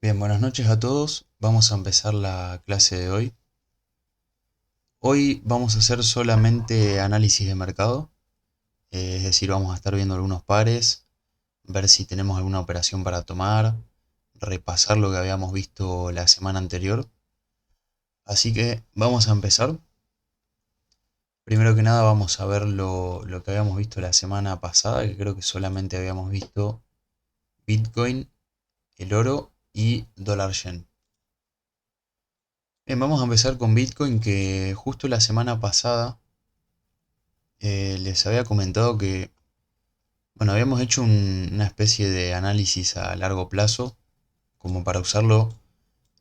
Bien, buenas noches a todos. Vamos a empezar la clase de hoy. Hoy vamos a hacer solamente análisis de mercado, es decir, vamos a estar viendo algunos pares, ver si tenemos alguna operación para tomar, repasar lo que habíamos visto la semana anterior. Así que vamos a empezar. Primero que nada vamos a ver lo que habíamos visto la semana pasada, que creo que solamente habíamos visto Bitcoin, el oro y dólar yen. Bien, vamos a empezar con Bitcoin, que justo la semana pasada les había comentado que, bueno, habíamos hecho una especie de análisis a largo plazo, como para usarlo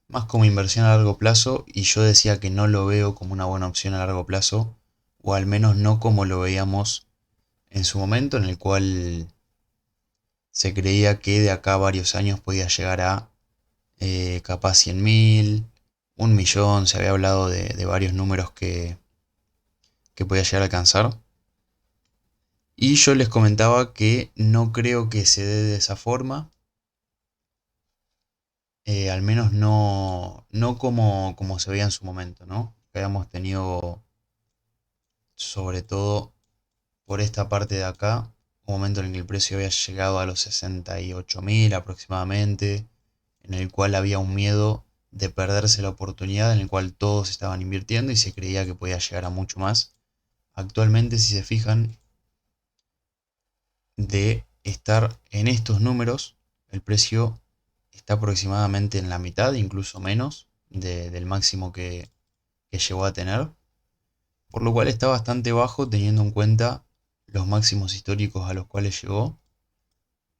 más como inversión a largo plazo, y yo decía que no lo veo como una buena opción a largo plazo, o al menos no como lo veíamos en su momento, en el cual se creía que de acá a varios años podía llegar a capaz 100.000, 1.000.000, se había hablado de varios números que podía llegar a alcanzar. Y yo les comentaba que no creo que se dé de esa forma, al menos no como se veía en su momento, ¿no? Que habíamos tenido, sobre todo por esta parte de acá, un momento en el que el precio había llegado a los 68.000 aproximadamente, en el cual había un miedo de perderse la oportunidad, en el cual todos estaban invirtiendo y se creía que podía llegar a mucho más. Actualmente, si se fijan, de estar en estos números, el precio está aproximadamente en la mitad, incluso menos, del máximo que llegó a tener, por lo cual está bastante bajo teniendo en cuenta los máximos históricos a los cuales llegó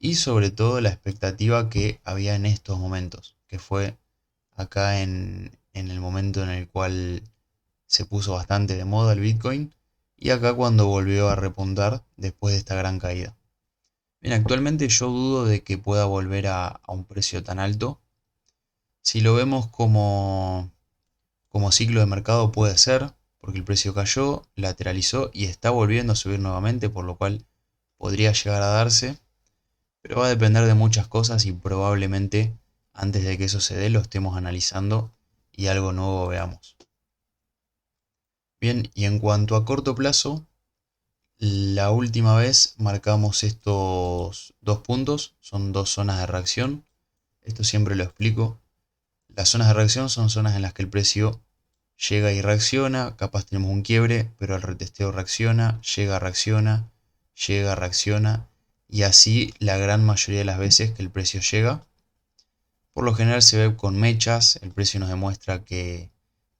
y sobre todo la expectativa que había en estos momentos, que fue acá en el momento en el cual se puso bastante de moda el Bitcoin y acá cuando volvió a repuntar después de esta gran caída. Bien, actualmente yo dudo de que pueda volver a un precio tan alto. Si lo vemos como ciclo de mercado puede ser, porque el precio cayó, lateralizó y está volviendo a subir nuevamente, por lo cual podría llegar a darse, pero va a depender de muchas cosas y probablemente antes de que eso se dé lo estemos analizando y algo nuevo veamos. Bien, y en cuanto a corto plazo, la última vez marcamos estos dos puntos, son dos zonas de reacción. Esto siempre lo explico. Las zonas de reacción son zonas en las que el precio llega y reacciona, capaz tenemos un quiebre, pero el retesteo reacciona, llega, reacciona, y así la gran mayoría de las veces que el precio llega. Por lo general se ve con mechas, el precio nos demuestra que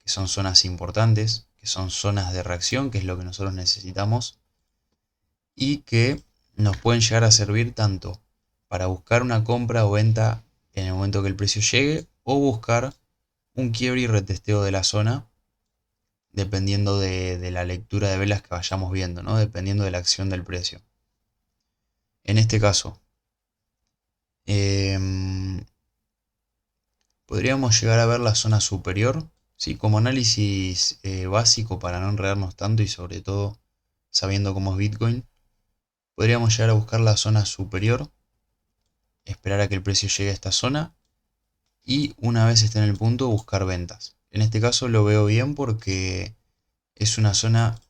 son zonas importantes, que son zonas de reacción, que es lo que nosotros necesitamos, y que nos pueden llegar a servir tanto para buscar una compra o venta en el momento que el precio llegue, o buscar un quiebre y retesteo de la zona, dependiendo de la lectura de velas que vayamos viendo, ¿no? Dependiendo de la acción del precio. En este caso, em, podríamos llegar a ver la zona superior, ¿sí? Como análisis básico para no enredarnos tanto y sobre todo sabiendo cómo es Bitcoin, podríamos llegar a buscar la zona superior, esperar a que el precio llegue a esta zona y una vez esté en el punto buscar ventas. En este caso lo veo bien porque es una zona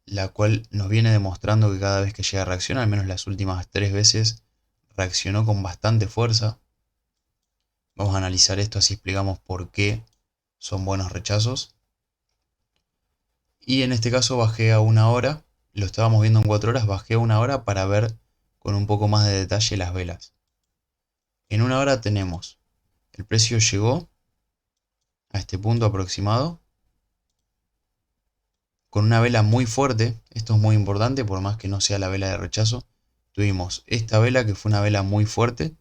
la cual nos viene demostrando que cada vez que llega a reacción, al menos las últimas tres veces, reaccionó con bastante fuerza. Vamos a analizar esto así explicamos por qué son buenos rechazos. Y en este caso bajé a una hora, lo estábamos viendo en 4 horas, bajé a una hora para ver con un poco más de detalle las velas. En una hora tenemos, el precio llegó a este punto aproximado, con una vela muy fuerte, esto es muy importante por más que no sea la vela de rechazo, tuvimos esta vela que fue una vela muy fuerte,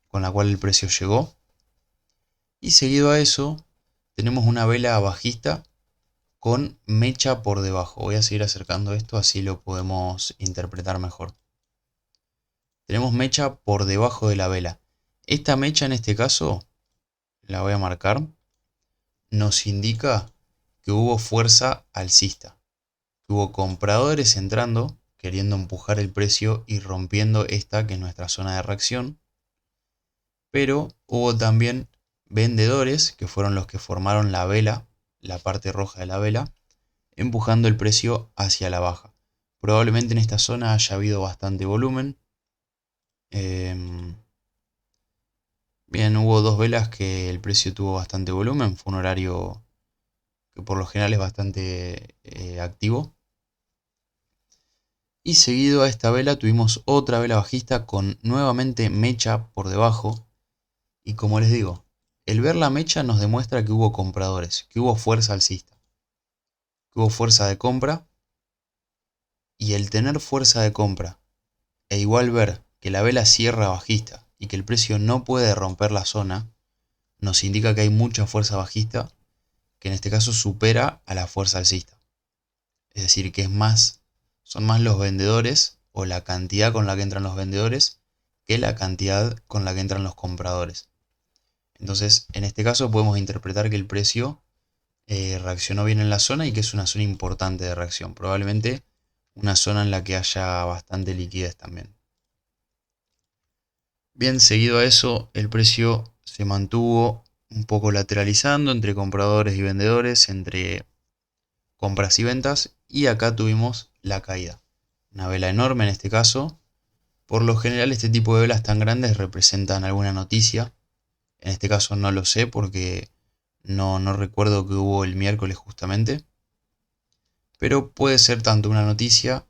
con la cual el precio llegó, y seguido a eso tenemos una vela bajista con mecha por debajo. Voy a seguir acercando esto así lo podemos interpretar mejor. Tenemos mecha por debajo de la vela. Esta mecha en este caso, la voy a marcar, nos indica que hubo fuerza alcista. Hubo compradores entrando, queriendo empujar el precio y rompiendo esta que es nuestra zona de reacción. Pero hubo también vendedores, que fueron los que formaron la vela, la parte roja de la vela, empujando el precio hacia la baja. Probablemente en esta zona haya habido bastante volumen. Bien, hubo dos velas que el precio tuvo bastante volumen. Fue un horario que por lo general es bastante activo. Y seguido a esta vela tuvimos otra vela bajista con nuevamente mecha por debajo. Y como les digo, el ver la mecha nos demuestra que hubo compradores, que hubo fuerza alcista, que hubo fuerza de compra. Y el tener fuerza de compra e igual ver que la vela cierra bajista y que el precio no puede romper la zona, nos indica que hay mucha fuerza bajista que en este caso supera a la fuerza alcista. Es decir, que son más los vendedores o la cantidad con la que entran los vendedores que la cantidad con la que entran los compradores. Entonces, en este caso podemos interpretar que el precio reaccionó bien en la zona y que es una zona importante de reacción. Probablemente una zona en la que haya bastante liquidez también. Bien, seguido a eso, el precio se mantuvo un poco lateralizando entre compradores y vendedores, entre compras y ventas, y acá tuvimos la caída. Una vela enorme en este caso. Por lo general este tipo de velas tan grandes representan alguna noticia. En este caso no lo sé porque no recuerdo que hubo el miércoles justamente. Pero puede ser tanto una noticia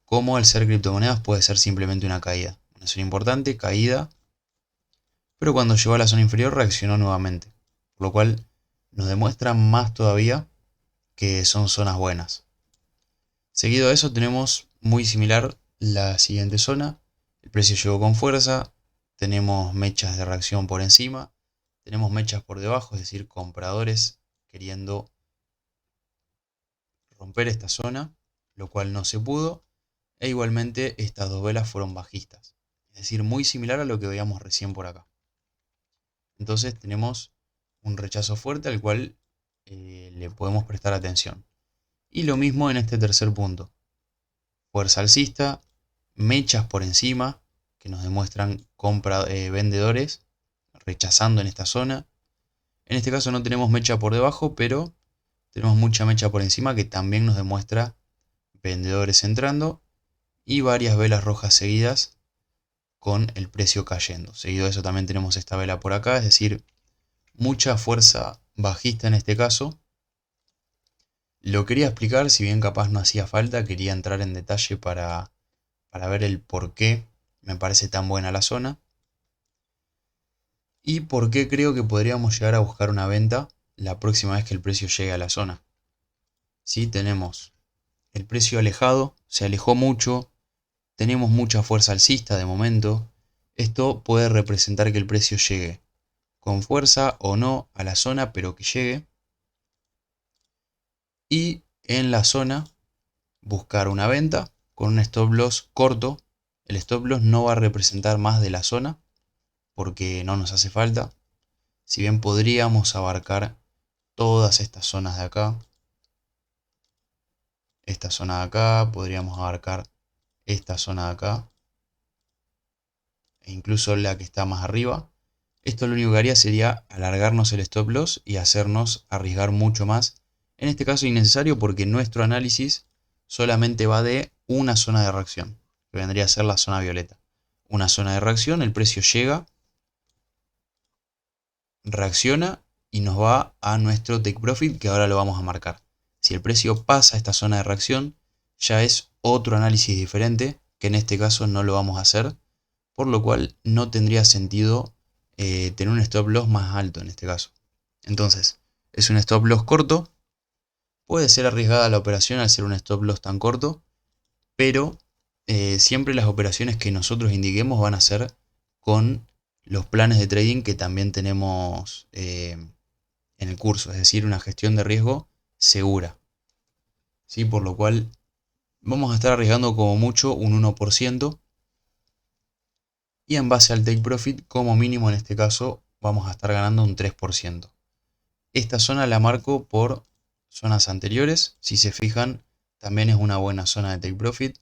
como al ser criptomonedas puede ser simplemente una caída. Una zona importante, caída, pero cuando llegó a la zona inferior reaccionó nuevamente. Por lo cual nos demuestra más todavía que son zonas buenas. Seguido a eso tenemos muy similar la siguiente zona. El precio llegó con fuerza, tenemos mechas de reacción por encima, tenemos mechas por debajo, es decir, compradores queriendo romper esta zona, lo cual no se pudo, e igualmente estas dos velas fueron bajistas, es decir, muy similar a lo que veíamos recién por acá. Entonces tenemos un rechazo fuerte al cual le podemos prestar atención. Y lo mismo en este tercer punto. Fuerza alcista, mechas por encima, que nos demuestran vendedores rechazando en esta zona. En este caso no tenemos mecha por debajo, pero tenemos mucha mecha por encima que también nos demuestra vendedores entrando y varias velas rojas seguidas con el precio cayendo. Seguido de eso también tenemos esta vela por acá, es decir, mucha fuerza bajista en este caso. Lo quería explicar, si bien capaz no hacía falta, quería entrar en detalle para ver el por qué me parece tan buena la zona. Y por qué creo que podríamos llegar a buscar una venta la próxima vez que el precio llegue a la zona. Si tenemos el precio alejado, se alejó mucho, tenemos mucha fuerza alcista de momento. Esto puede representar que el precio llegue con fuerza o no a la zona, pero que llegue. Y en la zona buscar una venta con un stop loss corto. El stop loss no va a representar más de la zona porque no nos hace falta. Si bien podríamos abarcar todas estas zonas de acá, esta zona de acá, podríamos abarcar esta zona de acá e incluso la que está más arriba. Esto lo único que haría sería alargarnos el stop loss y hacernos arriesgar mucho más. En este caso innecesario porque nuestro análisis solamente va de una zona de reacción, que vendría a ser la zona violeta. Una zona de reacción, el precio llega, reacciona y nos va a nuestro take profit, que ahora lo vamos a marcar. Si el precio pasa esta zona de reacción, ya es otro análisis diferente, que en este caso no lo vamos a hacer, por lo cual no tendría sentido tener un stop loss más alto en este caso. Entonces, es un stop loss corto, puede ser arriesgada la operación al ser un stop loss tan corto, pero siempre las operaciones que nosotros indiquemos van a ser con los planes de trading que también tenemos en el curso, es decir, una gestión de riesgo segura. ¿Sí? Por lo cual vamos a estar arriesgando como mucho un 1%. Y en base al take profit, como mínimo en este caso, vamos a estar ganando un 3%. Esta zona la marco por zonas anteriores. Si se fijan, también es una buena zona de take profit.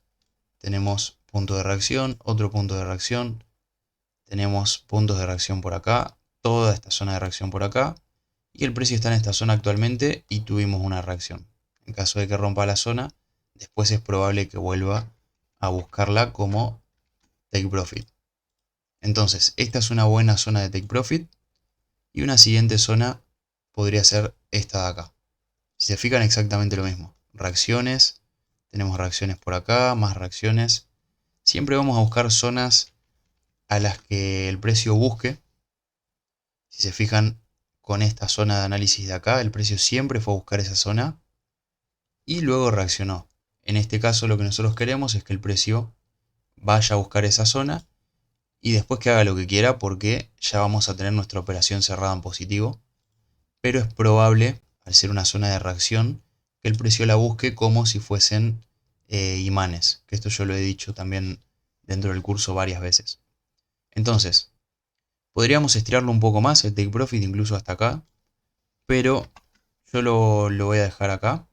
Tenemos punto de reacción, otro punto de reacción. Tenemos puntos de reacción por acá. toda esta zona de reacción por acá y el precio está en esta zona actualmente y tuvimos una reacción. En caso de que rompa la zona, después es probable que vuelva a buscarla como take profit. Entonces, esta es una buena zona de take profit y una siguiente zona podría ser esta de acá. Si se fijan, exactamente lo mismo. Reacciones, tenemos reacciones por acá, más reacciones. Siempre vamos a buscar zonas a las que el precio busque. Si se fijan, con esta zona de análisis de acá, el precio siempre fue a buscar esa zona y luego reaccionó. En este caso lo que nosotros queremos es que el precio vaya a buscar esa zona y después que haga lo que quiera, porque ya vamos a tener nuestra operación cerrada en positivo. Pero es probable, al ser una zona de reacción, que el precio la busque como si fuesen imanes, que esto yo lo he dicho también dentro del curso varias veces. Entonces, podríamos estirarlo un poco más, el take profit incluso hasta acá, pero yo lo voy a dejar acá.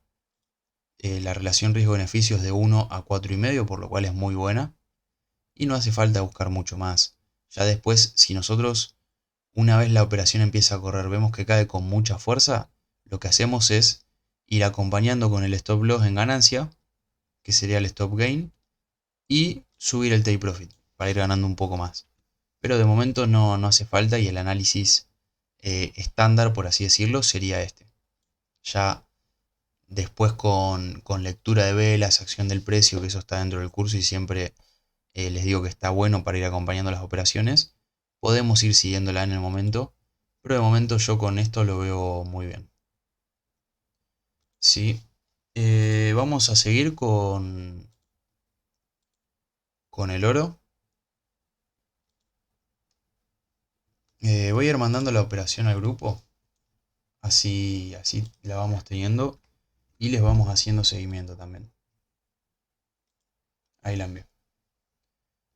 La relación riesgo-beneficio es de 1 a 4,5, por lo cual es muy buena. Y no hace falta buscar mucho más. Ya después, si nosotros, una vez la operación empieza a correr, vemos que cae con mucha fuerza, lo que hacemos es ir acompañando con el stop loss en ganancia, que sería el stop gain, y subir el take profit para ir ganando un poco más. Pero de momento no hace falta y el análisis estándar, por así decirlo, sería este. Ya después con lectura de velas, acción del precio, que eso está dentro del curso y siempre les digo que está bueno para ir acompañando las operaciones, podemos ir siguiéndola en el momento, pero de momento yo con esto lo veo muy bien. Sí, vamos a seguir con el oro. Voy a ir mandando la operación al grupo, así la vamos teniendo y les vamos haciendo seguimiento también. Ahí la envío.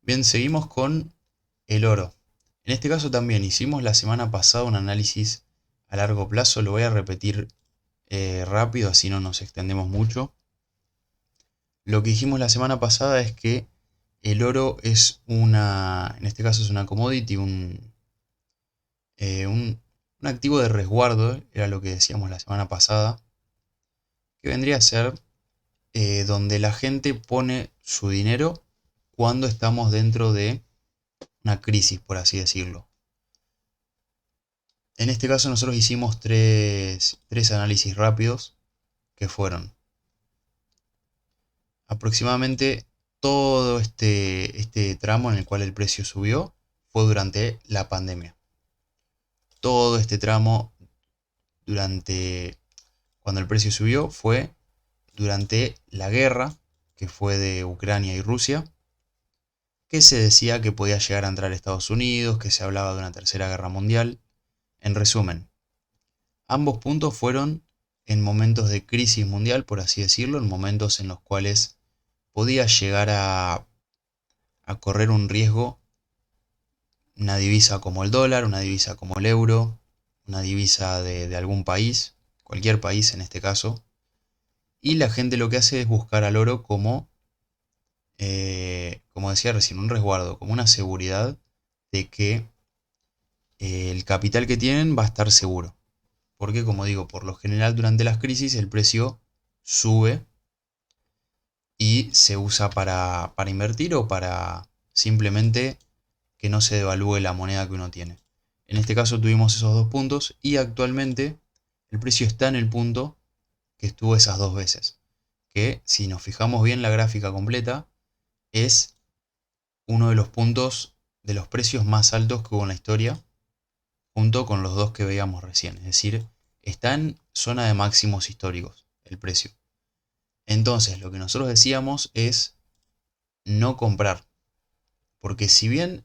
Bien, seguimos con el oro. En este caso también hicimos la semana pasada un análisis a largo plazo, lo voy a repetir rápido, así no nos extendemos mucho. Lo que dijimos la semana pasada es que el oro es en este caso es una commodity, un activo de resguardo, era lo que decíamos la semana pasada, que vendría a ser donde la gente pone su dinero cuando estamos dentro de una crisis, por así decirlo. En este caso nosotros hicimos tres análisis rápidos que fueron aproximadamente todo este tramo en el cual el precio subió fue durante la pandemia. Todo este tramo durante cuando el precio subió fue durante la guerra que fue de Ucrania y Rusia, que se decía que podía llegar a entrar a Estados Unidos, que se hablaba de una tercera guerra mundial. En resumen, ambos puntos fueron en momentos de crisis mundial, por así decirlo, en momentos en los cuales podía llegar a correr un riesgo una divisa como el dólar, una divisa como el euro, una divisa de algún país, cualquier país en este caso. Y la gente lo que hace es buscar al oro como decía recién, un resguardo, como una seguridad de que el capital que tienen va a estar seguro. Porque, como digo, por lo general durante las crisis el precio sube y se usa para invertir o para simplemente que no se devalúe la moneda que uno tiene. En este caso tuvimos esos dos puntos y actualmente el precio está en el punto que estuvo esas dos veces. Que si nos fijamos bien la gráfica completa es uno de los puntos de los precios más altos que hubo en la historia, junto con los dos que veíamos recién. Es decir, está en zona de máximos históricos el precio. Entonces lo que nosotros decíamos es no comprar. Porque si bien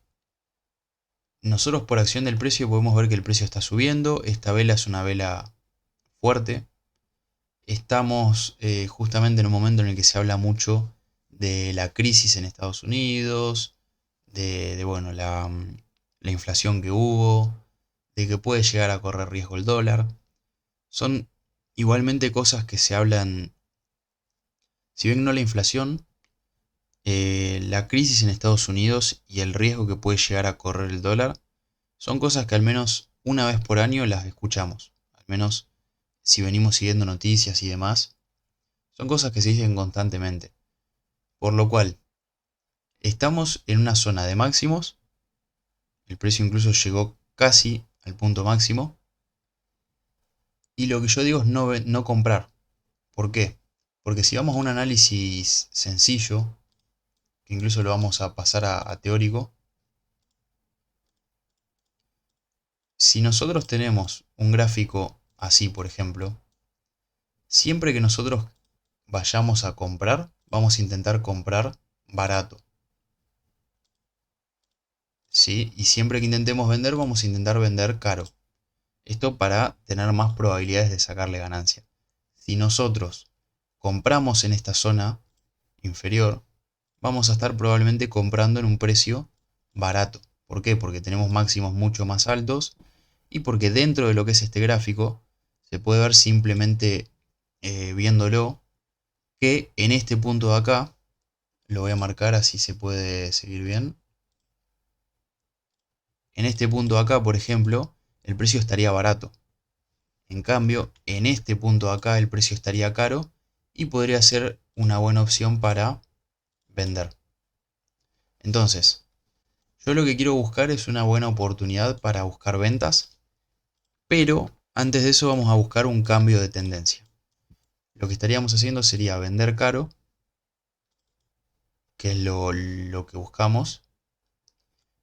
nosotros por acción del precio podemos ver que el precio está subiendo, esta vela es una vela fuerte, estamos justamente en un momento en el que se habla mucho de la crisis en Estados Unidos, bueno, la inflación que hubo, de que puede llegar a correr riesgo el dólar. Son igualmente cosas que se hablan, si bien no la inflación, la crisis en Estados Unidos y el riesgo que puede llegar a correr el dólar son cosas que al menos una vez por año las escuchamos. Al menos si venimos siguiendo noticias y demás. Son cosas que se dicen constantemente. Por lo cual, estamos en una zona de máximos. El precio incluso llegó casi al punto máximo. Y lo que yo digo es no comprar. ¿Por qué? Porque si vamos a un análisis sencillo, que incluso lo vamos a pasar a teórico, si nosotros tenemos un gráfico así, por ejemplo, siempre que nosotros vayamos a comprar, vamos a intentar comprar barato. ¿Sí? Y siempre que intentemos vender, vamos a intentar vender caro. Esto para tener más probabilidades de sacarle ganancia. Si nosotros compramos en esta zona inferior, vamos a estar probablemente comprando en un precio barato. ¿Por qué? Porque tenemos máximos mucho más altos y porque dentro de lo que es este gráfico se puede ver simplemente viéndolo que en este punto de acá, lo voy a marcar así se puede seguir bien. En este punto de acá, por ejemplo, el precio estaría barato. En cambio, en este punto de acá el precio estaría caro y podría ser una buena opción para vender. Entonces, yo lo que quiero buscar es una buena oportunidad para buscar ventas, pero antes de eso vamos a buscar un cambio de tendencia. Lo que estaríamos haciendo sería vender caro, que es lo que buscamos,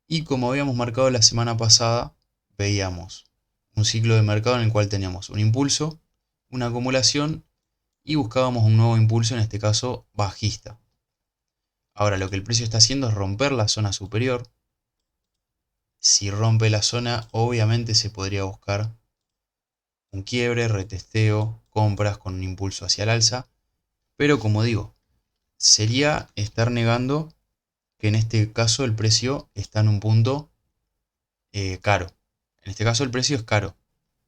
y como habíamos marcado la semana pasada, veíamos un ciclo de mercado en el cual teníamos un impulso, una acumulación y buscábamos un nuevo impulso, en este caso bajista. Ahora lo que el precio está haciendo es romper la zona superior. Si rompe la zona, obviamente se podría buscar un quiebre, retesteo, compras con un impulso hacia el alza. Pero como digo, sería estar negando que en este caso el precio está en un punto caro. En este caso el precio es caro,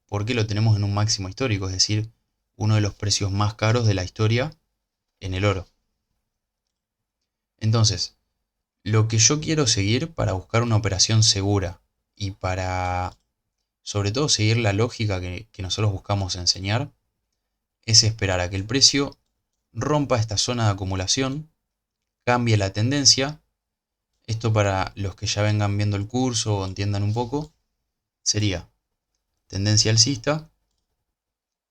porque lo tenemos en un máximo histórico, es decir, uno de los precios más caros de la historia en el oro. Entonces, lo que yo quiero seguir para buscar una operación segura y para, sobre todo, seguir la lógica que nosotros buscamos enseñar, es esperar a que el precio rompa esta zona de acumulación, cambie la tendencia. Esto para los que ya vengan viendo el curso o entiendan un poco, sería tendencia alcista,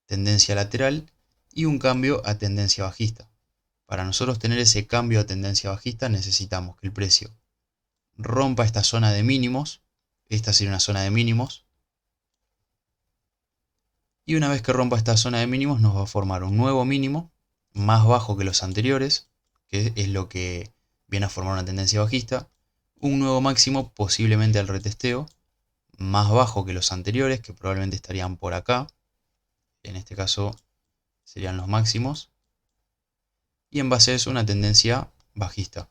tendencia lateral y un cambio a tendencia bajista. Para nosotros tener ese cambio a tendencia bajista necesitamos que el precio rompa esta zona de mínimos. Esta sería una zona de mínimos. Y una vez que rompa esta zona de mínimos nos va a formar un nuevo mínimo más bajo que los anteriores, que es lo que viene a formar una tendencia bajista. Un nuevo máximo posiblemente al retesteo, más bajo que los anteriores, que probablemente estarían por acá. En este caso serían los máximos. Y en base a eso una tendencia bajista,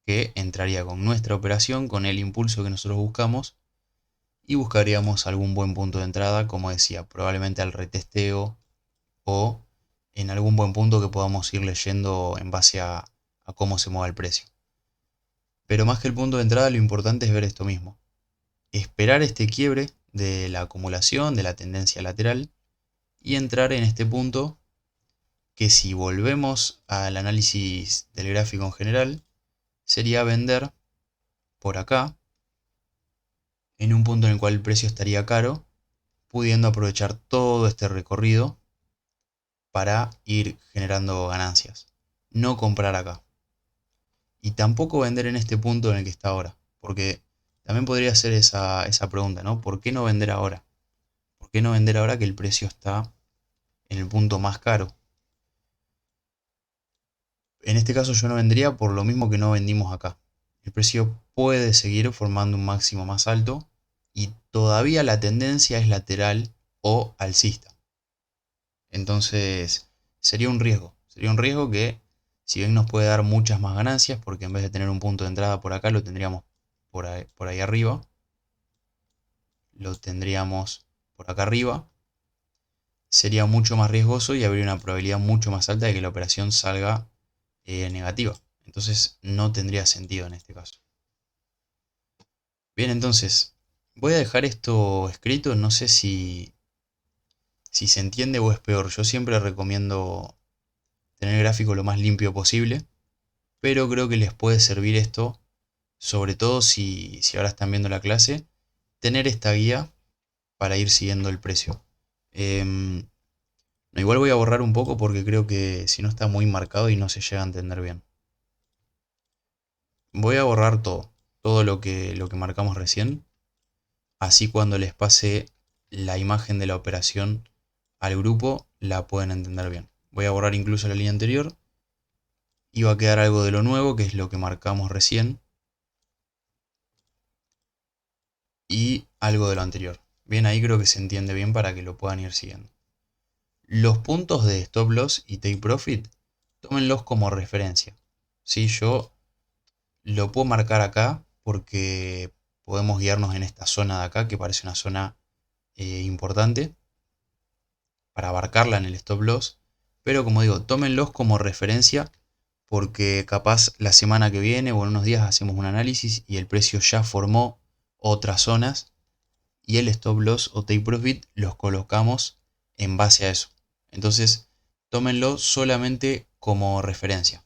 que entraría con nuestra operación, con el impulso que nosotros buscamos, y buscaríamos algún buen punto de entrada, como decía, probablemente al retesteo o en algún buen punto que podamos ir leyendo en base a cómo se mueve el precio. Pero más que el punto de entrada, lo importante es ver esto mismo. Esperar este quiebre de la acumulación, de la tendencia lateral, y entrar en este punto que, si volvemos al análisis del gráfico en general, sería vender por acá, en un punto en el cual el precio estaría caro, pudiendo aprovechar todo este recorrido para ir generando ganancias. No comprar acá. Y tampoco vender en este punto en el que está ahora. Porque también podría ser esa pregunta, ¿no? ¿Por qué no vender ahora? ¿Por qué no vender ahora que el precio está en el punto más caro? En este caso yo no vendría por lo mismo que no vendimos acá. El precio puede seguir formando un máximo más alto y todavía la tendencia es lateral o alcista. Entonces sería un riesgo. Sería un riesgo que, si bien nos puede dar muchas más ganancias, porque en vez de tener un punto de entrada por acá, lo tendríamos por ahí arriba. Lo tendríamos por acá arriba. Sería mucho más riesgoso y habría una probabilidad mucho más alta de que la operación salga negativa. Entonces no tendría sentido en este caso. Bien, entonces, Voy a dejar esto escrito, no sé si se entiende o es peor. Yo siempre recomiendo tener el gráfico lo más limpio posible, pero creo que les puede servir esto, sobre todo si ahora están viendo la clase, tener esta guía para ir siguiendo el precio. Em, no, igual voy a borrar un poco porque creo que si no está muy marcado y no se llega a entender bien. Voy a borrar todo lo que marcamos recién, así cuando les pase la imagen de la operación al grupo la pueden entender bien. Voy a borrar incluso la línea anterior y va a quedar algo de lo nuevo, que es lo que marcamos recién, y algo de lo anterior. Bien, ahí creo que se entiende bien para que lo puedan ir siguiendo. Los puntos de stop loss y take profit, tómenlos como referencia. ¿Sí? Yo lo puedo marcar acá porque podemos guiarnos en esta zona de acá, que parece una zona importante, para abarcarla en el stop loss. Pero como digo, tómenlos como referencia porque capaz la semana que viene o en unos días hacemos un análisis y el precio ya formó otras zonas y el stop loss o take profit los colocamos en base a eso. Entonces, tómenlo solamente como referencia.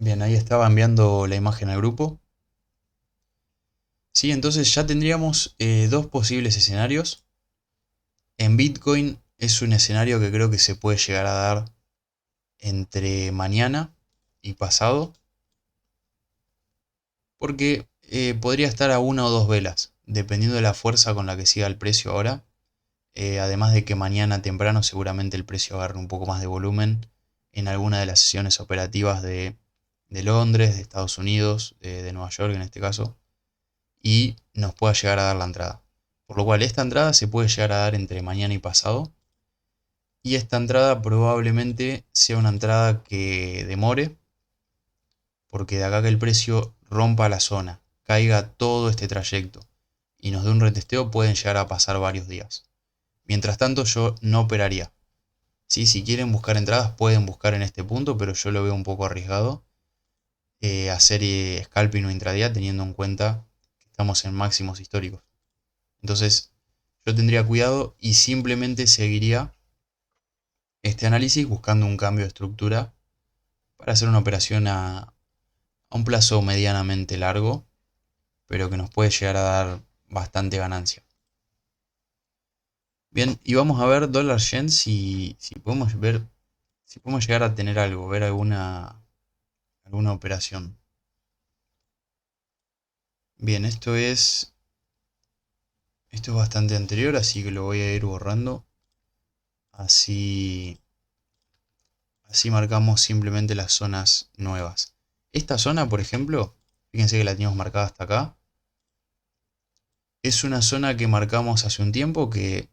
Bien, ahí estaba enviando la imagen al grupo. Sí, entonces ya tendríamos dos posibles escenarios. En Bitcoin es un escenario que creo que se puede llegar a dar entre mañana y pasado, porque podría estar a una o dos velas, dependiendo de la fuerza con la que siga el precio ahora. Además de que mañana temprano seguramente el precio agarre un poco más de volumen en alguna de las sesiones operativas de Londres, de Estados Unidos, de Nueva York en este caso, y nos pueda llegar a dar la entrada. Por lo cual esta entrada se puede llegar a dar entre mañana y pasado, y esta entrada probablemente sea una entrada que demore, porque de acá que el precio rompa la zona, caiga todo este trayecto y nos dé un retesteo pueden llegar a pasar varios días. Mientras tanto yo no operaría. Sí, si quieren buscar entradas pueden buscar en este punto, pero yo lo veo un poco arriesgado hacer scalping o intradía teniendo en cuenta que estamos en máximos históricos. Entonces yo tendría cuidado y simplemente seguiría este análisis buscando un cambio de estructura para hacer una operación a un plazo medianamente largo, pero que nos puede llegar a dar bastante ganancia. Bien, y vamos a ver dólar yen si podemos ver, si podemos llegar a tener algo, ver alguna operación. Bien, esto es bastante anterior, así que lo voy a ir borrando. Así, así marcamos simplemente las zonas nuevas. Esta zona, por ejemplo, fíjense que la teníamos marcada hasta acá. Es una zona que marcamos hace un tiempo que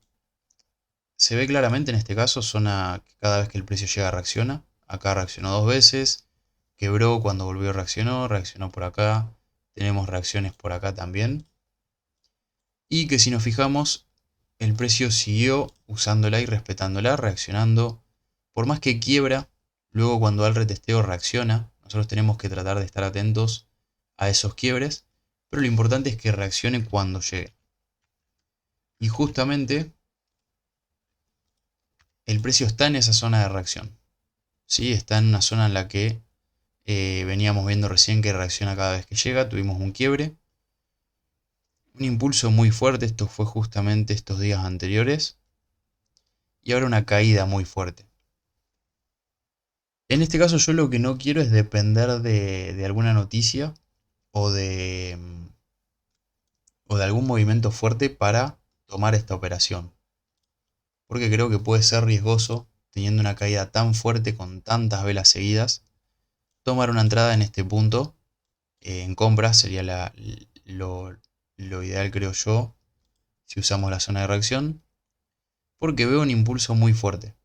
se ve claramente en este caso, zona que cada vez que el precio llega reacciona. Acá reaccionó dos veces, quebró cuando volvió reaccionó por acá. Tenemos reacciones por acá también. Y que si nos fijamos, el precio siguió usándola y respetándola, reaccionando. Por más que quiebra, luego cuando da el retesteo reacciona. Nosotros tenemos que tratar de estar atentos a esos quiebres, pero lo importante es que reaccione cuando llegue. Y justamente el precio está en esa zona de reacción. ¿Sí? Está en una zona en la que veníamos viendo recién que reacciona cada vez que llega. Tuvimos un quiebre, un impulso muy fuerte, esto fue justamente estos días anteriores, y ahora una caída muy fuerte. En este caso yo lo que no quiero es depender de alguna noticia o o de algún movimiento fuerte para tomar esta operación. Porque creo que puede ser riesgoso, teniendo una caída tan fuerte con tantas velas seguidas, tomar una entrada en este punto en compra sería lo ideal creo yo, si usamos la zona de reacción, porque veo un impulso muy fuerte.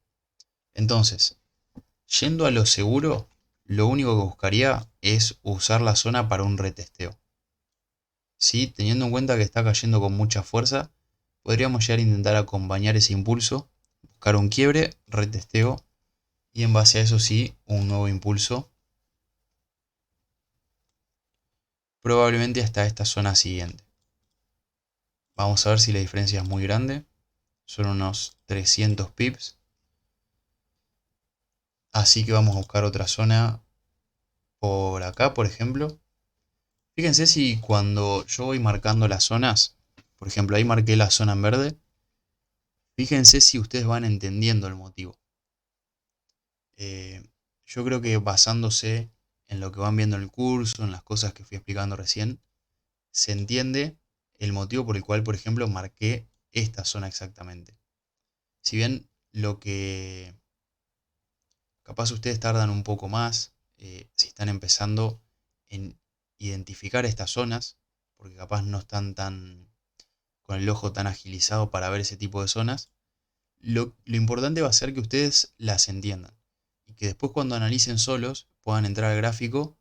Entonces, yendo a lo seguro, lo único que buscaría es usar la zona para un retesteo. ¿Sí? Teniendo en cuenta que está cayendo con mucha fuerza, podríamos llegar a intentar acompañar ese impulso, buscar un quiebre, retesteo y en base a eso sí, un nuevo impulso, probablemente hasta esta zona siguiente. Vamos a ver si la diferencia es muy grande, son unos 300 pips, así que vamos a buscar otra zona por acá, por ejemplo. Fíjense si cuando yo voy marcando las zonas, por ejemplo, ahí marqué la zona en verde, fíjense si ustedes van entendiendo el motivo. Eh, yo creo que basándose en lo que van viendo en el curso, en las cosas que fui explicando recién, se entiende el motivo por el cual, por ejemplo, marqué esta zona exactamente. Si bien lo que capaz ustedes tardan un poco más, si están empezando en identificar estas zonas, porque capaz no están tan con el ojo tan agilizado para ver ese tipo de zonas, lo importante va a ser que ustedes las entiendan y que después cuando analicen solos puedan entrar al gráfico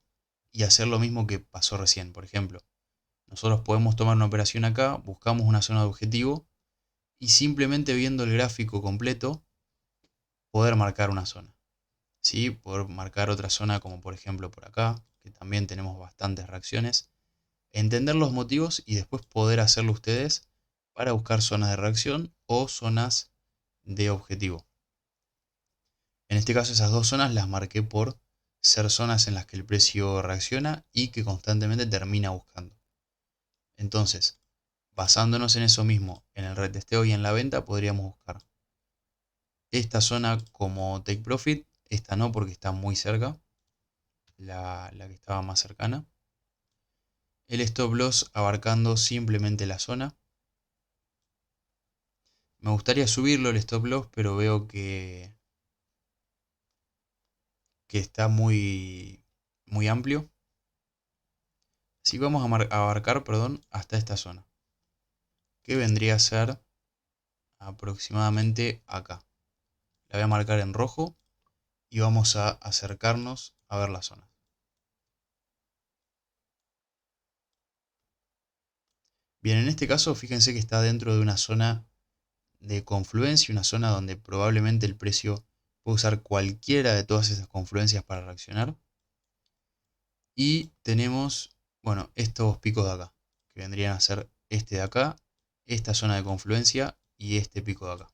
y hacer lo mismo que pasó recién. Por ejemplo, nosotros podemos tomar una operación acá, buscamos una zona de objetivo y simplemente viendo el gráfico completo poder marcar una zona. ¿Sí? Poder marcar otra zona como por ejemplo por acá, que también tenemos bastantes reacciones. Entender los motivos y después poder hacerlo ustedes para buscar zonas de reacción o zonas de objetivo. En este caso esas dos zonas las marqué por ser zonas en las que el precio reacciona y que constantemente termina buscando. Entonces, basándonos en eso mismo, en el retesteo y en la venta, podríamos buscar esta zona como take profit, esta no porque está muy cerca, la que estaba más cercana. El stop loss abarcando simplemente la zona. Me gustaría subirlo el stop loss, pero veo que está muy amplio. Así que vamos a abarcar, perdón, hasta esta zona, que vendría a ser aproximadamente acá. La voy a marcar en rojo y vamos a acercarnos a ver la zona. Bien, en este caso fíjense que está dentro de una zona de confluencia, una zona donde probablemente el precio puede usar cualquiera de todas esas confluencias para reaccionar. Y tenemos, bueno, estos picos de acá, que vendrían a ser este de acá, esta zona de confluencia y este pico de acá.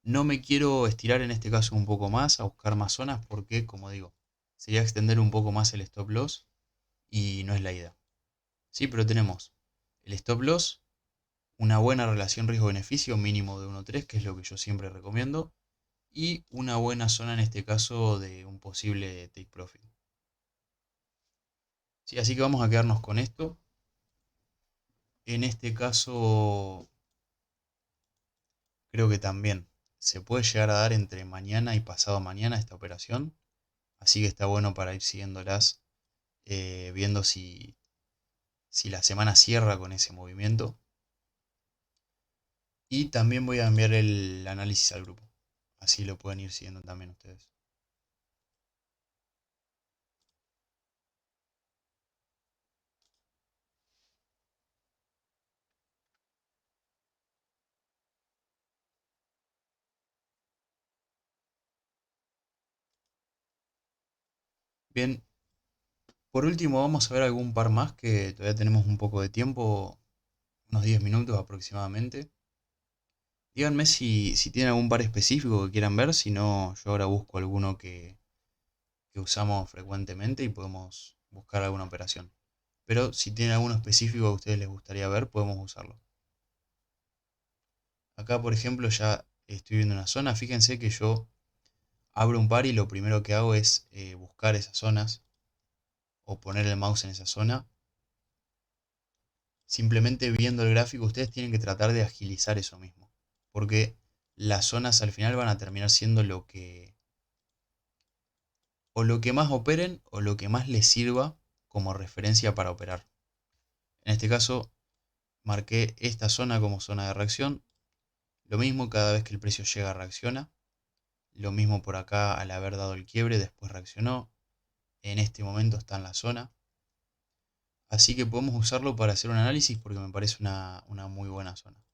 No me quiero estirar en este caso un poco más, a buscar más zonas, porque, como digo, sería extender un poco más el stop loss y no es la idea. Sí, pero tenemos el stop loss, una buena relación riesgo-beneficio mínimo de 1.3, que es lo que yo siempre recomiendo, y una buena zona en este caso de un posible take profit. Sí, así que vamos a quedarnos con esto. En este caso creo que también se puede llegar a dar entre mañana y pasado mañana esta operación, así que está bueno para ir siguiéndolas, viendo si la semana cierra con ese movimiento. Y también voy a enviar el análisis al grupo, así lo pueden ir siguiendo también ustedes. Bien, por último vamos a ver algún par más que todavía tenemos un poco de tiempo, unos 10 minutos aproximadamente. Díganme si tienen algún par específico que quieran ver, si no yo ahora busco alguno que usamos frecuentemente y podemos buscar alguna operación. Pero si tienen alguno específico que a ustedes les gustaría ver, podemos usarlo. Acá, por ejemplo, ya estoy viendo una zona. Fíjense que yo abro un par y lo primero que hago es buscar esas zonas o poner el mouse en esa zona. Simplemente viendo el gráfico, ustedes tienen que tratar de agilizar eso mismo. Porque las zonas al final van a terminar siendo o lo que más operen o lo que más les sirva como referencia para operar. En este caso, marqué esta zona como zona de reacción. Lo mismo cada vez que el precio llega reacciona. Lo mismo por acá al haber dado el quiebre, después reaccionó. En este momento está en la zona. Así que podemos usarlo para hacer un análisis porque me parece una muy buena zona.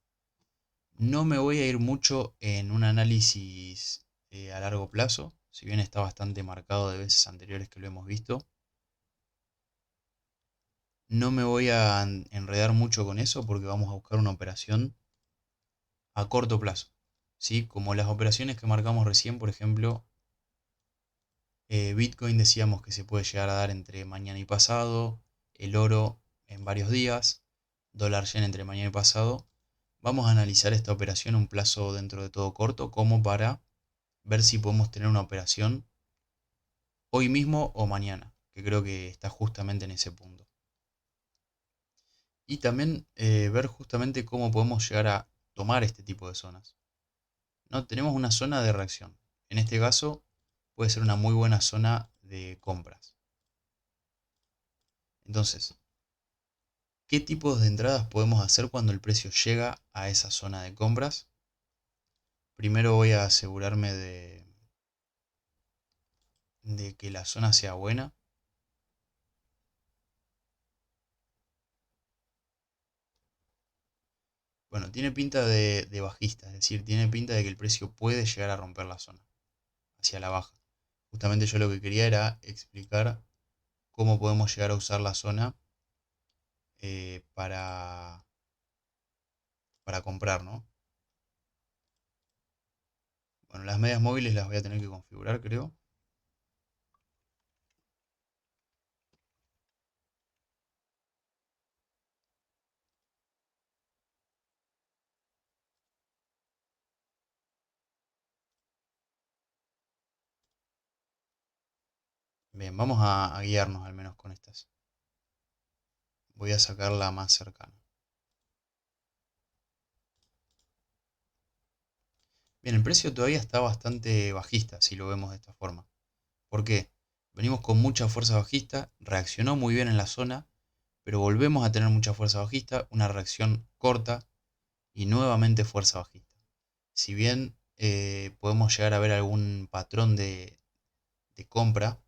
No me voy a ir mucho en un análisis a largo plazo, si bien está bastante marcado de veces anteriores que lo hemos visto. No me voy a enredar mucho con eso porque vamos a buscar una operación a corto plazo. ¿Sí? Como las operaciones que marcamos recién, por ejemplo, Bitcoin decíamos que se puede llegar a dar entre mañana y pasado, el oro en varios días, dólar yen entre mañana y pasado. Vamos a analizar esta operación a un plazo dentro de todo corto como para ver si podemos tener una operación hoy mismo o mañana, que creo que está justamente en ese punto. Y también ver justamente cómo podemos llegar a tomar este tipo de zonas. ¿No? Tenemos una zona de reacción. En este caso puede ser una muy buena zona de compras. Entonces, ¿qué tipos de entradas podemos hacer cuando el precio llega a esa zona de compras? Primero voy a asegurarme de que la zona sea buena. Bueno, tiene pinta de bajista, es decir, tiene pinta de que el precio puede llegar a romper la zona hacia la baja. Justamente yo lo que quería era explicar cómo podemos llegar a usar la zona eh, para, para comprar, ¿no? Bueno, las medias móviles las voy a tener que configurar, creo. Bien, vamos a guiarnos al menos con estas. Voy a sacar la más cercana. Bien, el precio todavía está bastante bajista, si lo vemos de esta forma. ¿Por qué? Venimos con mucha fuerza bajista, reaccionó muy bien en la zona, pero volvemos a tener mucha fuerza bajista, una reacción corta y nuevamente fuerza bajista. Si bien podemos llegar a ver algún patrón de compra,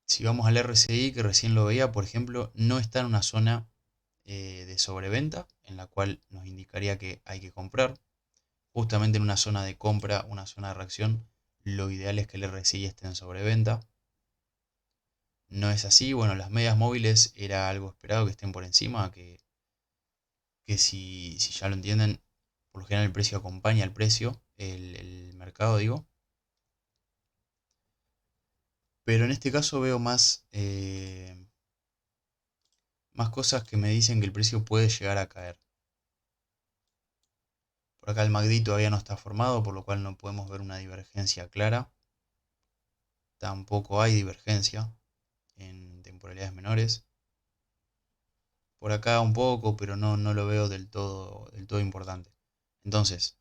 si vamos al RSI, que recién lo veía, por ejemplo, no está en una zona de sobreventa, en la cual nos indicaría que hay que comprar. Justamente en una zona de compra, una zona de reacción, lo ideal es que el RSI esté en sobreventa. No es así, bueno, las medias móviles era algo esperado que estén por encima, que si ya lo entienden, por lo general el precio acompaña al precio, el mercado digo. Pero en este caso veo más cosas que me dicen que el precio puede llegar a caer. Por acá el MACD todavía no está formado, por lo cual no podemos ver una divergencia clara. Tampoco hay divergencia en temporalidades menores. Por acá un poco, pero no lo veo del todo importante. Entonces,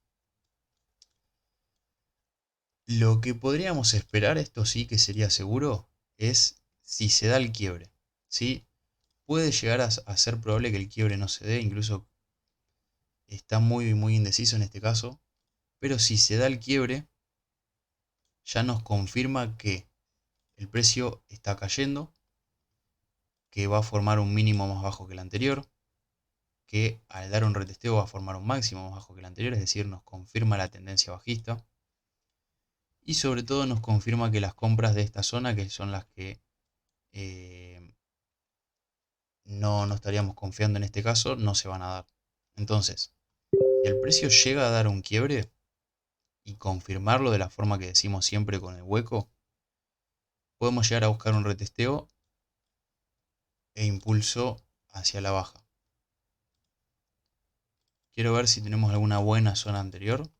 lo que podríamos esperar, esto sí que sería seguro, es si se da el quiebre. ¿Sí? Puede llegar a ser probable que el quiebre no se dé, incluso está muy indeciso en este caso, pero si se da el quiebre, ya nos confirma que el precio está cayendo, que va a formar un mínimo más bajo que el anterior, que al dar un retesteo va a formar un máximo más bajo que el anterior, es decir, nos confirma la tendencia bajista. Y sobre todo nos confirma que las compras de esta zona, que son las que eh, no estaríamos confiando en este caso, no se van a dar. Entonces, si el precio llega a dar un quiebre y confirmarlo de la forma que decimos siempre con el hueco, podemos llegar a buscar un retesteo e impulso hacia la baja. Quiero ver si tenemos alguna buena zona anterior,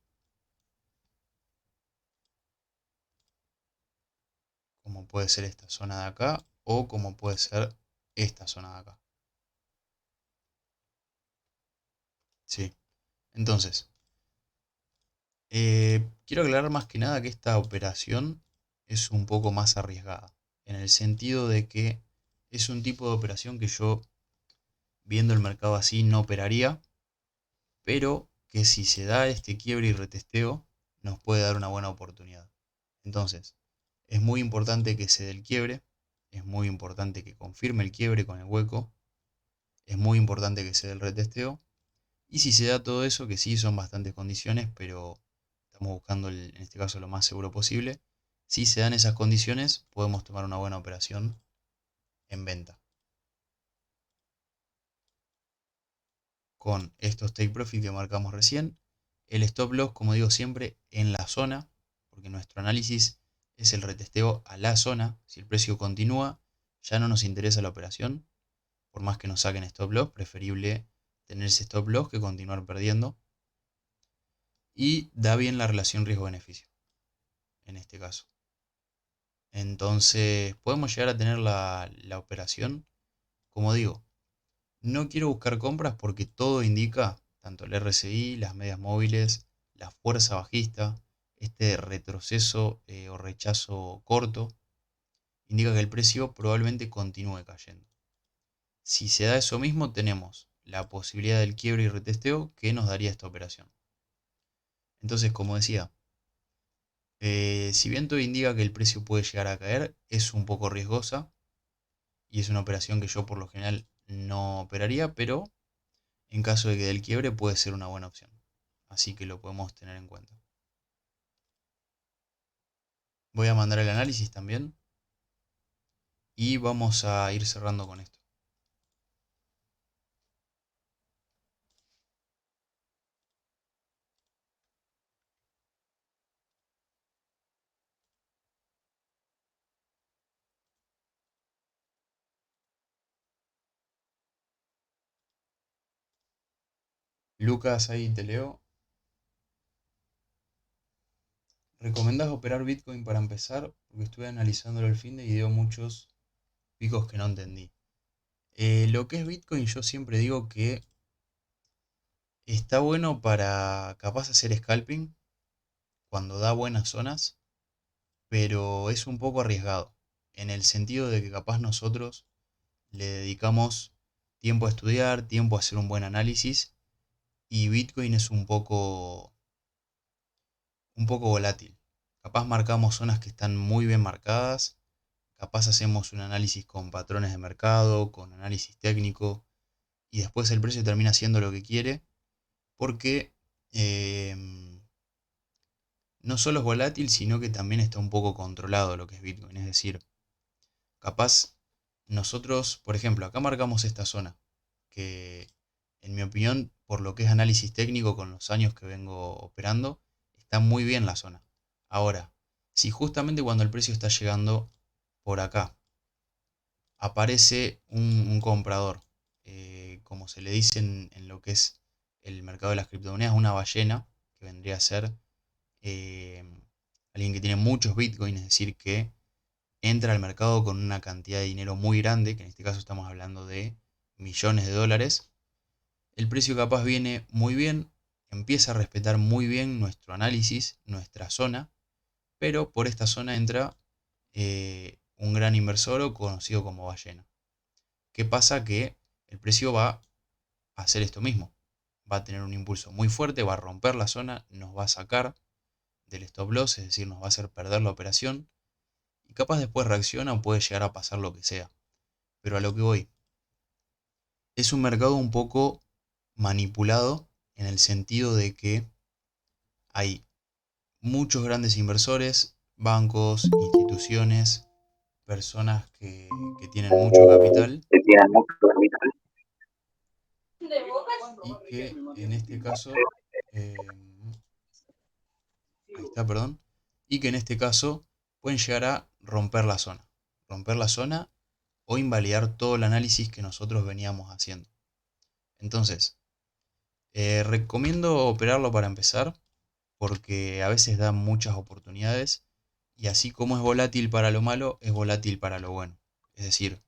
como puede ser esta zona de acá o como puede ser esta zona de acá. Sí. Entonces, quiero aclarar más que nada que esta operación es un poco más arriesgada, en el sentido de que es un tipo de operación que yo, viendo el mercado así, no operaría, pero que si se da este quiebre y retesteo, nos puede dar una buena oportunidad. Entonces, es muy importante que se dé el quiebre, es muy importante que confirme el quiebre con el hueco, es muy importante que se dé el retesteo, y si se da todo eso, que sí son bastantes condiciones, pero buscando en este caso lo más seguro posible. Si se dan esas condiciones, podemos tomar una buena operación en venta. Con estos take profit que marcamos recién, el stop loss, como digo siempre, en la zona, porque nuestro análisis es el retesteo a la zona. Si el precio continúa, ya no nos interesa la operación, por más que nos saquen stop loss, preferible tener ese stop loss que continuar perdiendo. Y da bien la relación riesgo-beneficio, en este caso. Entonces podemos llegar a tener la operación, como digo, no quiero buscar compras porque todo indica, tanto el RSI, las medias móviles, la fuerza bajista, este retroceso o rechazo corto, indica que el precio probablemente continúe cayendo. Si se da eso mismo, tenemos la posibilidad del quiebre y retesteo que nos daría esta operación. Entonces, como decía, si bien todo indica que el precio puede llegar a caer, es un poco riesgosa y es una operación que yo por lo general no operaría, pero en caso de que del quiebre puede ser una buena opción. Así que lo podemos tener en cuenta. Voy a mandar el análisis también y vamos a ir cerrando con esto. Lucas, ahí te leo. ¿Recomendás operar Bitcoin para empezar? Porque estuve analizándolo el fin de y dio muchos picos que no entendí. Lo que es Bitcoin yo siempre digo que está bueno para capaz hacer scalping cuando da buenas zonas, pero es un poco arriesgado, en el sentido de que capaz nosotros le dedicamos tiempo a estudiar, tiempo a hacer un buen análisis, y Bitcoin es un poco volátil. Capaz marcamos zonas que están muy bien marcadas, capaz hacemos un análisis con patrones de mercado, con análisis técnico, y después el precio termina haciendo lo que quiere, porque no solo es volátil, sino que también está un poco controlado lo que es Bitcoin. Es decir, capaz nosotros, por ejemplo, acá marcamos esta zona, que en mi opinión, por lo que es análisis técnico con los años que vengo operando, está muy bien la zona. Ahora, si justamente cuando el precio está llegando por acá, aparece un comprador, como se le dice en lo que es el mercado de las criptomonedas, una ballena, que vendría a ser eh, alguien que tiene muchos bitcoins, es decir, que entra al mercado con una cantidad de dinero muy grande, que en este caso estamos hablando de millones de dólares. El precio capaz viene muy bien, empieza a respetar muy bien nuestro análisis, nuestra zona, pero por esta zona entra un gran inversor o conocido como ballena. ¿Qué pasa? Que el precio va a hacer esto mismo. Va a tener un impulso muy fuerte, va a romper la zona, nos va a sacar del stop loss, es decir, nos va a hacer perder la operación y capaz después reacciona o puede llegar a pasar lo que sea. Pero a lo que voy, es un mercado un poco manipulado en el sentido de que hay muchos grandes inversores, bancos, instituciones, personas que tienen mucho capital y que en este caso, eh, ahí está, perdón, y que en este caso pueden llegar a romper la zona o invalidar todo el análisis que nosotros veníamos haciendo. Entonces, recomiendo operarlo para empezar, porque a veces da muchas oportunidades y así como es volátil para lo malo, es volátil para lo bueno. Es decir,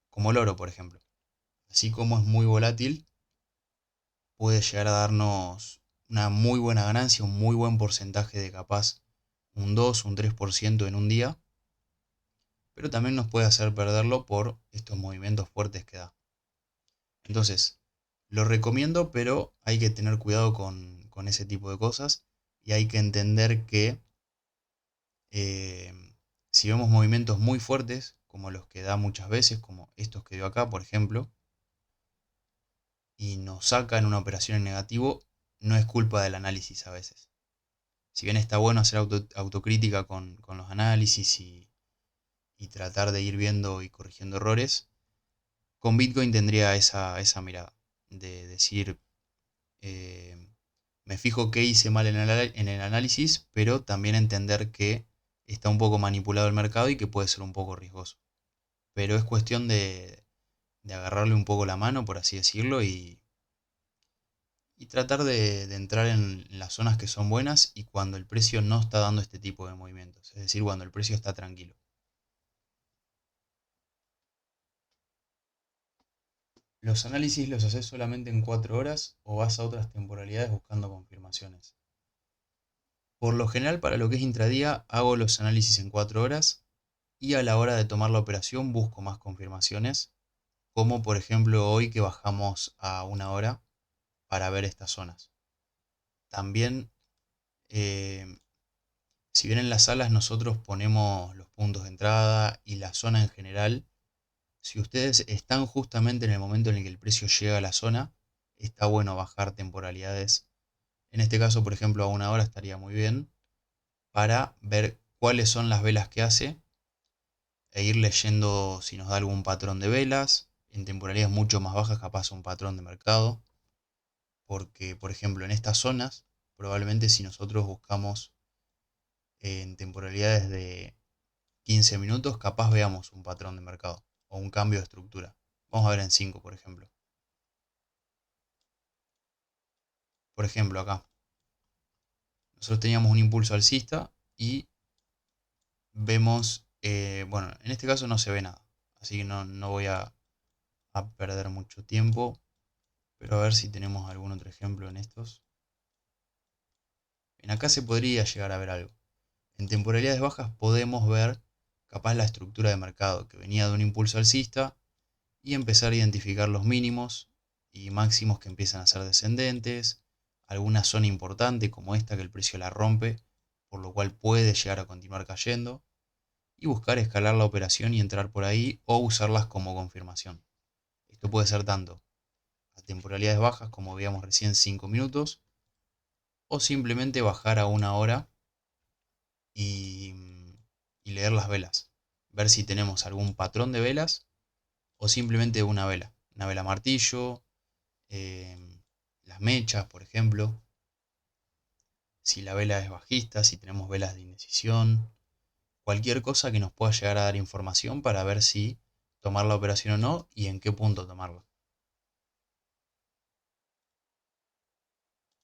como el oro, por ejemplo. Así como es muy volátil, puede llegar a darnos una muy buena ganancia, un muy buen porcentaje de capaz un 2, un 3% en un día, pero también nos puede hacer perderlo por estos movimientos fuertes que da. Entonces, lo recomiendo, pero hay que tener cuidado con ese tipo de cosas y hay que entender que eh, si vemos movimientos muy fuertes, como los que da muchas veces, como estos que dio acá, por ejemplo, y nos sacan una operación en negativo, no es culpa del análisis a veces. Si bien está bueno hacer autocrítica con los análisis y tratar de ir viendo y corrigiendo errores, con Bitcoin tendría esa mirada de decir, eh, me fijo qué hice mal en el análisis, pero también entender que está un poco manipulado el mercado y que puede ser un poco riesgoso. Pero es cuestión de agarrarle un poco la mano, por así decirlo, y tratar de entrar en las zonas que son buenas y cuando el precio no está dando este tipo de movimientos, es decir, cuando el precio está tranquilo. ¿Los análisis los haces solamente en 4 horas o vas a otras temporalidades buscando confirmaciones? Por lo general, para lo que es intradía, hago los análisis en 4 horas y a la hora de tomar la operación busco más confirmaciones, como por ejemplo hoy que bajamos a 1 hora para ver estas zonas. También, eh, si bien en las salas nosotros ponemos los puntos de entrada y la zona en general, si ustedes están justamente en el momento en el que el precio llega a la zona, está bueno bajar temporalidades. En este caso, por ejemplo, a 1 hora estaría muy bien para ver cuáles son las velas que hace e ir leyendo si nos da algún patrón de velas. En temporalidades mucho más bajas capaz un patrón de mercado. Porque, por ejemplo, en estas zonas, probablemente si nosotros buscamos en temporalidades de 15 minutos, capaz veamos un patrón de mercado o un cambio de estructura. Vamos a ver en 5, por ejemplo. Por ejemplo, acá. Nosotros teníamos un impulso alcista y vemos, bueno, en este caso no se ve nada. Así que no voy a perder mucho tiempo. Pero a ver si tenemos algún otro ejemplo en estos. En acá se podría llegar a ver algo. En temporalidades bajas podemos ver capaz la estructura de mercado que venía de un impulso alcista y empezar a identificar los mínimos y máximos que empiezan a ser descendentes, alguna zona importante como esta que el precio la rompe, por lo cual puede llegar a continuar cayendo, y buscar escalar la operación y entrar por ahí o usarlas como confirmación. Esto puede ser tanto a temporalidades bajas como veíamos recién 5 minutos, o simplemente bajar a 1 hora y, y leer las velas, ver si tenemos algún patrón de velas o simplemente una vela martillo, las mechas, por ejemplo, si la vela es bajista, si tenemos velas de indecisión, cualquier cosa que nos pueda llegar a dar información para ver si tomar la operación o no y en qué punto tomarla.